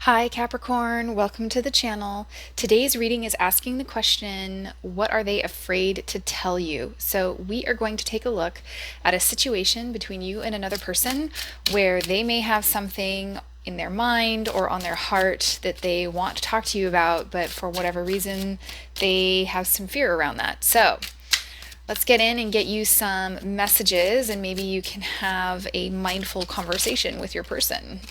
Hi Capricorn, welcome to the channel. Today's reading is asking the question, what are they afraid to tell you? So we are going to take a look at a situation between you and another person where they may have something in their mind or on their heart that they want to talk to you about, but for whatever reason, they have some fear around that. So let's get in and get you some messages, and maybe you can have a mindful conversation with your person.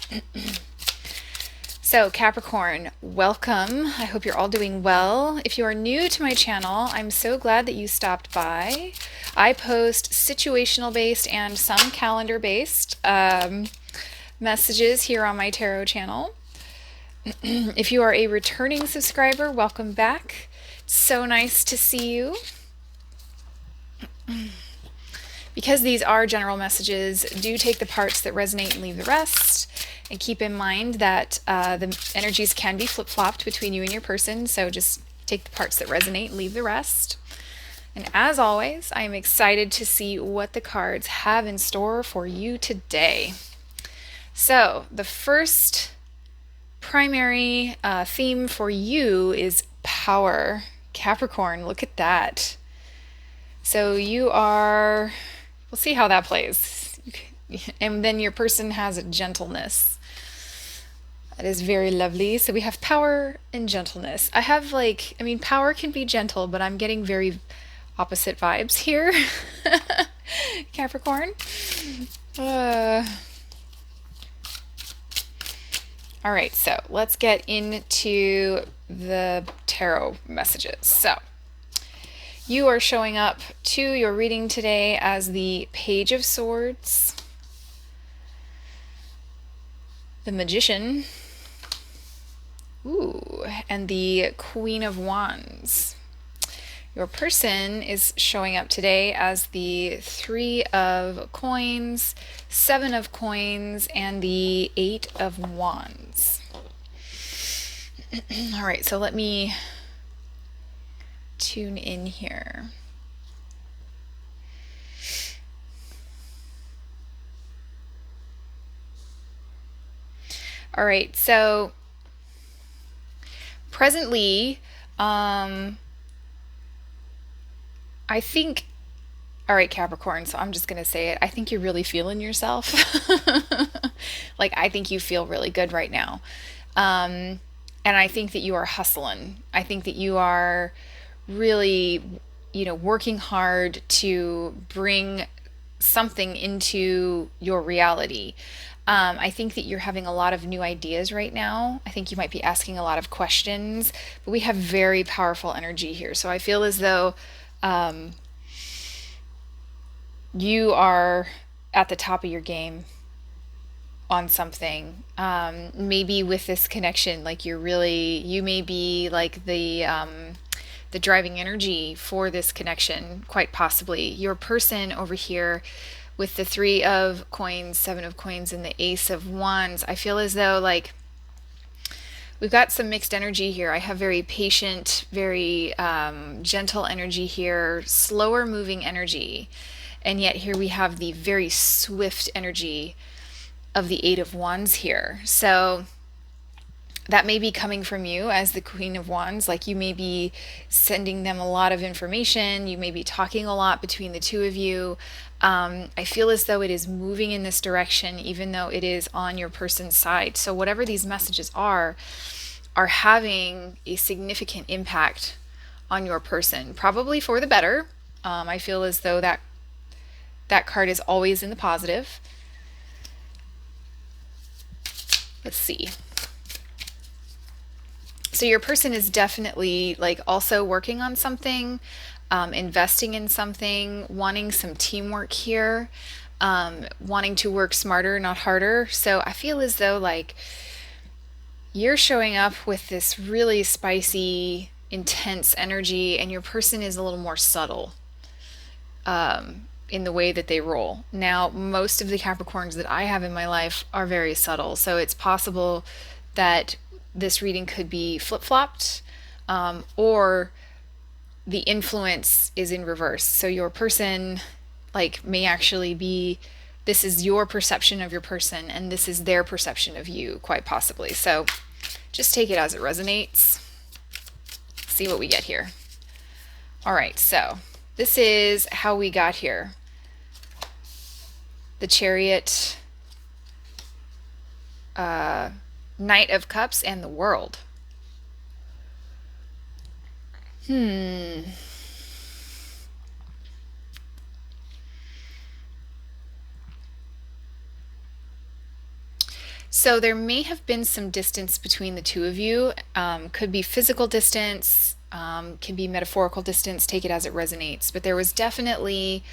So Capricorn, welcome. I hope you're all doing well. If you are new to my channel, I'm so glad that you stopped by. I post situational based and some calendar based messages here on my tarot channel. If you are a returning subscriber, welcome back. So nice to see you. Because these are general messages, do take the parts that resonate and leave the rest. And keep in mind that the energies can be flip-flopped between you and your person, so just take the parts that resonate and leave the rest. And as always, I am excited to see what the cards have in store for you today. So the first primary theme for you is power. Capricorn, look at that. So you are, we'll see how that plays. And then your person has a gentleness. That is very lovely. So we have power and gentleness. I have power can be gentle, but I'm getting very opposite vibes here. Capricorn. All right, so let's get into the tarot messages. So you are showing up to your reading today as the Page of Swords, the Magician, and the Queen of Wands. Your person is showing up today as the Three of Coins, Seven of Coins, and the Eight of Wands. All right, so let me tune in here. All right, so presently, I think, all right, Capricorn, so I'm just going to say it. I think you're really feeling yourself. I think you feel really good right now. And I think that you are hustling. I think that you are really, working hard to bring something into your reality. I think that you're having a lot of new ideas right now. I think you might be asking a lot of questions, but we have very powerful energy here. So I feel as though you are at the top of your game on something. Maybe with this connection, you may be like the driving energy for this connection, quite possibly. Your person over here with the Three of Coins, Seven of Coins, and the Ace of Wands, I feel as though we've got some mixed energy here. I have very patient, very gentle energy here, slower moving energy. And yet here we have the very swift energy of the Eight of Wands here. So that may be coming from you as the Queen of Wands. You may be sending them a lot of information. You may be talking a lot between the two of you. I feel as though it is moving in this direction, even though it is on your person's side. So whatever these messages are having a significant impact on your person, probably for the better. I feel as though that card is always in the positive. Let's see. So your person is definitely also working on something, investing in something, wanting some teamwork here, wanting to work smarter, not harder. So I feel as though you're showing up with this really spicy, intense energy, and your person is a little more subtle in the way that they roll. Now, most of the Capricorns that I have in my life are very subtle, so it's possible that this reading could be flip-flopped, or the influence is in reverse. So your person may actually be, this is your perception of your person and this is their perception of you, quite possibly. So Just take it as it resonates. See what we get here. All right, so this is how we got here. The Chariot, Knight of Cups, and the World. So there may have been some distance between the two of you. Could be physical distance, can be metaphorical distance, take it as it resonates. But there was definitely,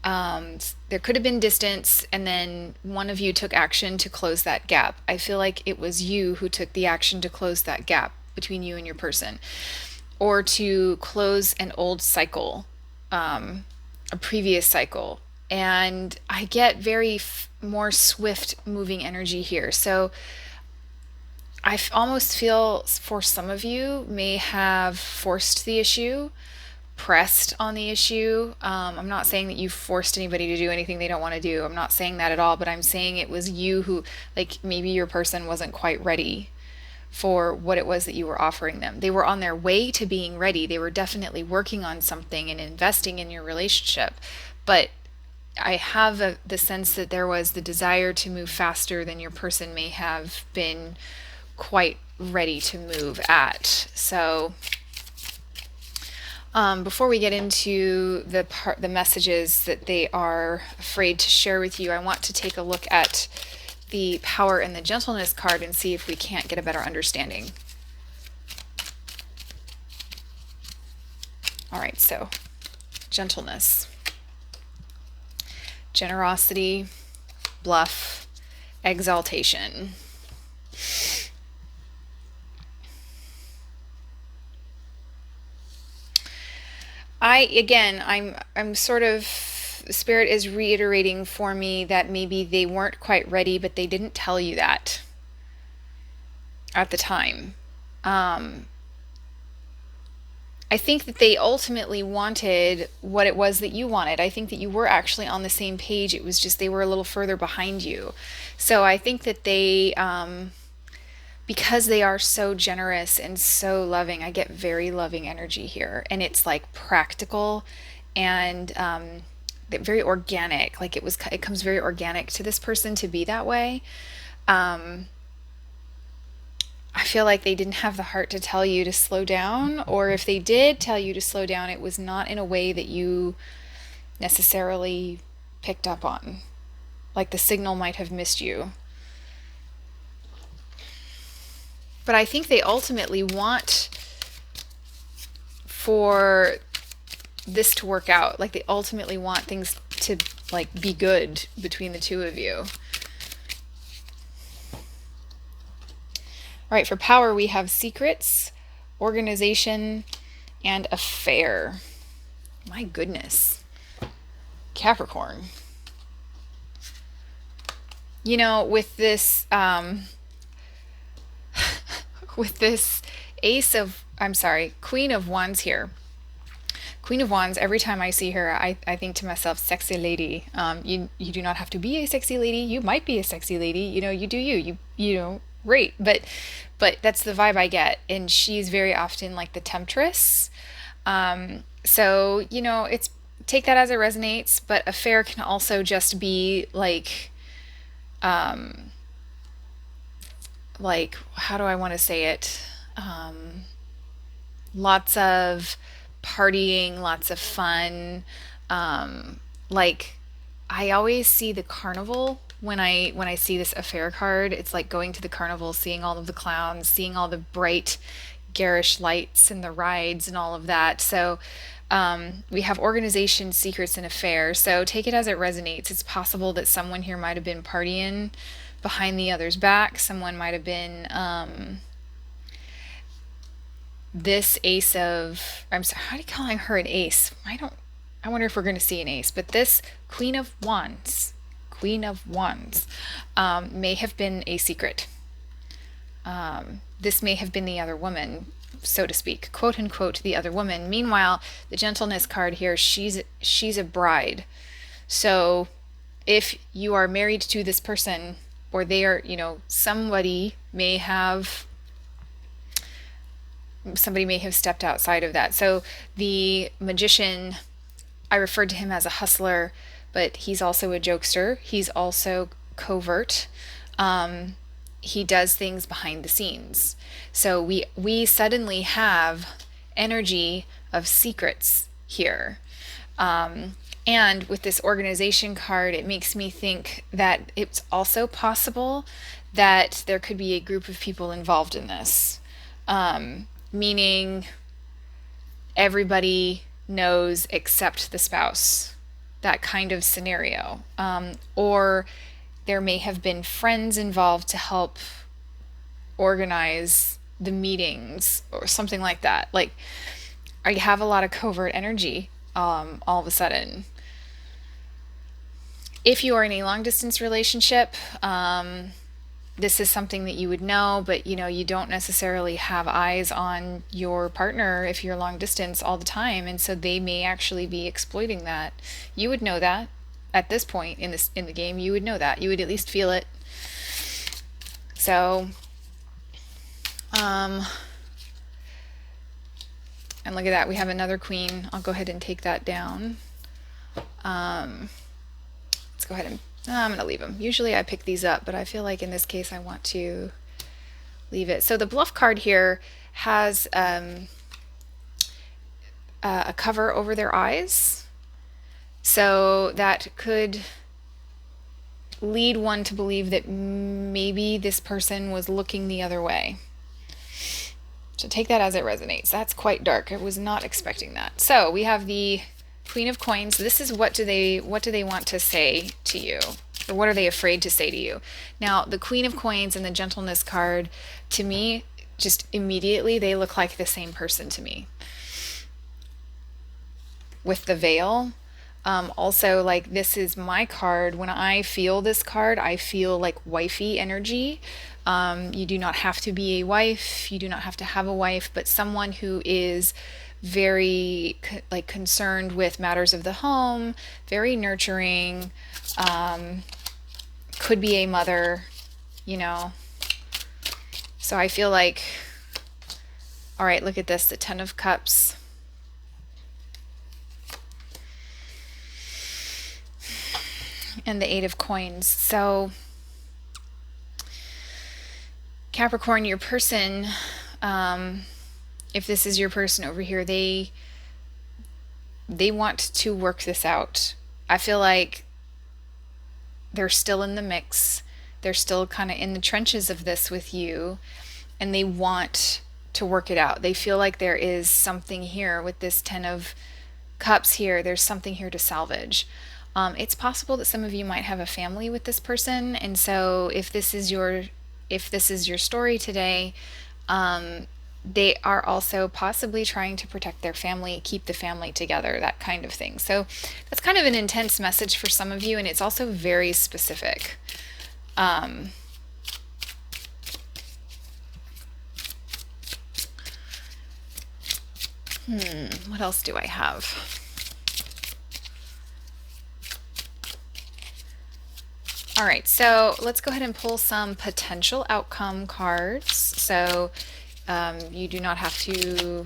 there could have been distance, and then one of you took action to close that gap. I feel like it was you who took the action to close that gap between you and your person, or to close an old cycle, a previous cycle. And I get very more swift moving energy here. So I almost feel for some of you may have forced the issue, pressed on the issue. I'm not saying that you forced anybody to do anything they don't want to do. I'm not saying that at all, but I'm saying it was you who, like, maybe your person wasn't quite ready for what it was that you were offering them. They were on their way to being ready. They were definitely working on something and investing in your relationship. But I have the sense that there was the desire to move faster than your person may have been quite ready to move at. So before we get into the messages that they are afraid to share with you, I want to take a look at the Power and the Gentleness card and see if we can't get a better understanding. All right, so gentleness, generosity, bluff, exaltation. I'm sort of, Spirit is reiterating for me that maybe they weren't quite ready, but they didn't tell you that at the time. I think that they ultimately wanted what it was that you wanted. I think that you were actually on the same page. It was just they were a little further behind you. So I think that they, because they are so generous and so loving, I get very loving energy here. And it's like practical and very organic. Like it comes very organic to this person to be that way. I feel like they didn't have the heart to tell you to slow down, or if they did tell you to slow down, it was not in a way that you necessarily picked up on. Like the signal might have missed you. But I think they ultimately want for this to work out. Like they ultimately want things to like be good between the two of you. All right, for Power, we have secrets, organization, and affair. My goodness. Capricorn. You know, with this Queen of Wands here. Queen of Wands, every time I see her, I think to myself, sexy lady. You do not have to be a sexy lady. You might be a sexy lady. You know, you do you. You know, great. But that's the vibe I get. And she's very often like the temptress. So, you know, take that as it resonates, but affair can also just be like, how do I want to say it? Lots of partying, lots of fun. Like I always see the carnival when I see this affair card. It's like going to the carnival, seeing all of the clowns, seeing all the bright garish lights and the rides and all of that. So we have organization, secrets, and affair. So take it as it resonates. It's possible that someone here might have been partying behind the other's back. Someone might have been this ace of, I'm sorry, how are you calling her an ace? I wonder if we're going to see an ace, but this Queen of Wands may have been a secret. This may have been the other woman, so to speak, quote unquote, the other woman. Meanwhile, the gentleness card here, she's a bride. So if you are married to this person, or they are, you know, somebody may have Somebody may have stepped outside of that. So the magician, I referred to him as a hustler, but he's also a jokester. He's also covert. He does things behind the scenes. So we suddenly have energy of secrets here. And with this organization card, it makes me think that it's also possible that there could be a group of people involved in this, meaning everybody knows except the spouse, that kind of scenario. Or there may have been friends involved to help organize the meetings or something like that. Like, I have a lot of covert energy all of a sudden. If you are in a long distance relationship, this is something that you would know, but you don't necessarily have eyes on your partner if you're long distance all the time, and so they may actually be exploiting that. You would know that at this point in the game. You would know that. You would at least feel it. So, and look at that, we have another queen. I'll go ahead and take that down. Let's go ahead and I'm going to leave them. Usually I pick these up, but I feel like in this case I want to leave it. So the bluff card here has a cover over their eyes. So that could lead one to believe that maybe this person was looking the other way. So take that as it resonates. That's quite dark. I was not expecting that. So we have the Queen of Coins. This is what do they want to say to you? Or what are they afraid to say to you? Now, the Queen of Coins and the Gentleness card, to me, just immediately, they look like the same person to me. With the veil. Also, like, this is my card. When I feel this card, I feel like wifey energy. You do not have to be a wife. You do not have to have a wife, but someone who is very concerned with matters of the home, very nurturing, could be a mother, So I feel like, all right, look at this, the Ten of Cups. And the Eight of Coins. So Capricorn, your person, if this is your person over here, they want to work this out. I feel like they're still in the mix. They're still kind of in the trenches of this with you, and they want to work it out. They feel like there is something here with this Ten of Cups here. There's something here to salvage. It's possible that some of you might have a family with this person, and so if this is your story today, they are also possibly trying to protect their family, keep the family together, that kind of thing. So that's kind of an intense message for some of you, and it's also very specific. What else do I have? All right, so let's go ahead and pull some potential outcome cards. So you do not have to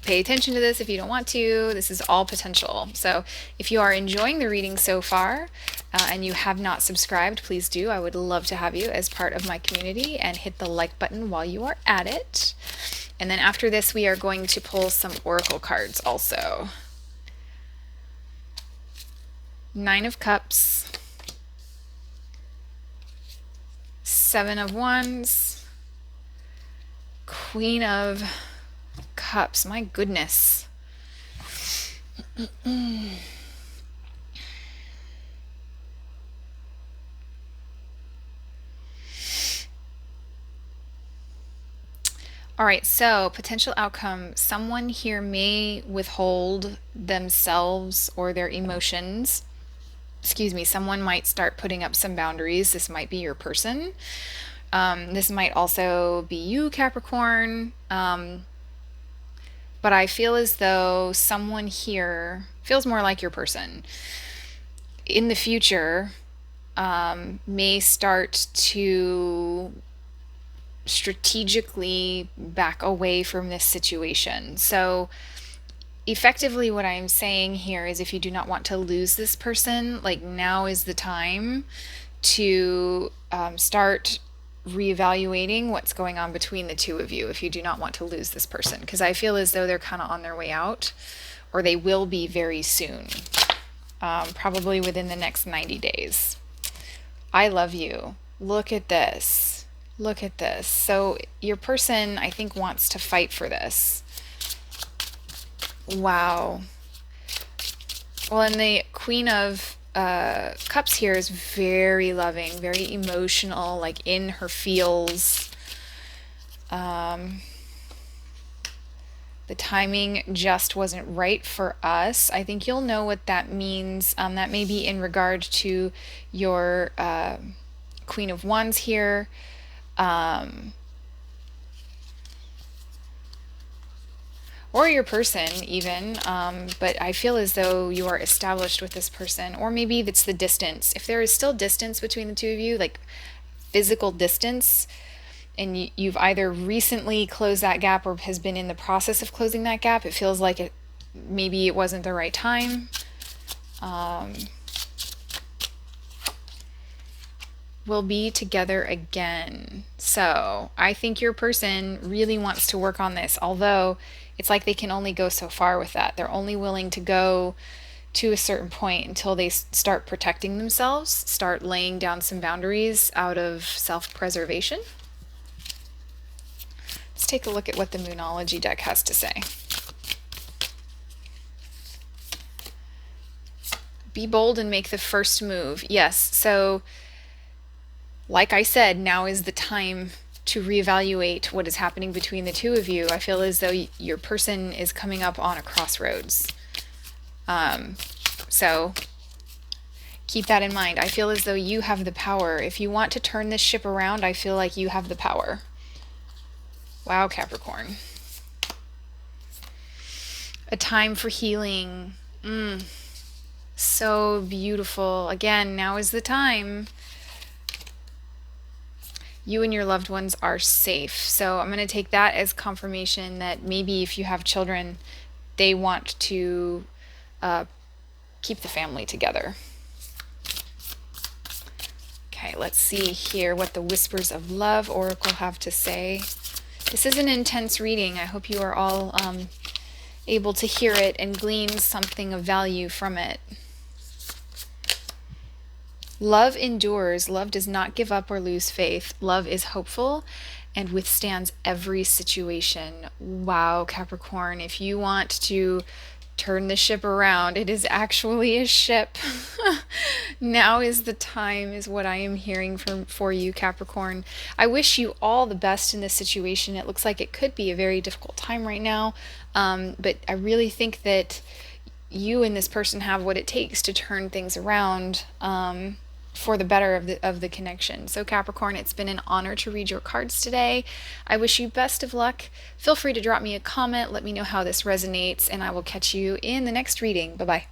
pay attention to this if you don't want to. This is all potential. So if you are enjoying the reading so far and you have not subscribed, please do. I would love to have you as part of my community, and hit the like button while you are at it. And then after this, we are going to pull some oracle cards also. Nine of Cups, Seven of Wands, Queen of Cups. My goodness. All right, so potential outcome. Someone here may withhold themselves or their emotions. Someone might start putting up some boundaries. This might be your person. This might also be you, Capricorn. But I feel as though someone here feels more like your person in the future may start to strategically back away from this situation. So effectively what I'm saying here is if you do not want to lose this person, like now is the time to start reevaluating what's going on between the two of you if you do not want to lose this person, because I feel as though they're kind of on their way out, or they will be very soon, probably within the next 90 days. I love you. Look at this. Look at this. So your person, I think, wants to fight for this. Wow. Well, and the Queen of Cups here is very loving, very emotional, like in her feels. The timing just wasn't right for us. I think you'll know what that means. That may be in regard to your Queen of Wands here. Or your person even, but I feel as though you are established with this person, or maybe it's the distance. If there is still distance between the two of you, like physical distance, and you've either recently closed that gap or has been in the process of closing that gap, it feels like maybe it wasn't the right time. We'll be together again. So I think your person really wants to work on this, although it's like they can only go so far with that. They're only willing to go to a certain point until they start protecting themselves, start laying down some boundaries out of self-preservation. Let's take a look at what the Moonology deck has to say. Be bold and make the first move. Yes, so like I said, now is the time to reevaluate what is happening between the two of you. I feel as though your person is coming up on a crossroads. So keep that in mind. I feel as though you have the power. If you want to turn this ship around, I feel like you have the power. Wow, Capricorn. A time for healing. So beautiful. Again, now is the time. You and your loved ones are safe. So I'm going to take that as confirmation that maybe if you have children, they want to keep the family together. Okay, let's see here what the Whispers of Love Oracle have to say. This is an intense reading. I hope you are all able to hear it and glean something of value from it. Love endures. Love does not give up or lose faith. Love is hopeful and withstands every situation. Wow, Capricorn, if you want to turn the ship around, it is actually a ship. Now is the time, is what I am hearing for you, Capricorn. I wish you all the best in this situation. It looks like it could be a very difficult time right now, but I really think that you and this person have what it takes to turn things around for the better of the connection. So Capricorn, it's been an honor to read your cards today. I wish you best of luck. Feel free to drop me a comment. Let me know how this resonates, and I will catch you in the next reading. Bye-bye.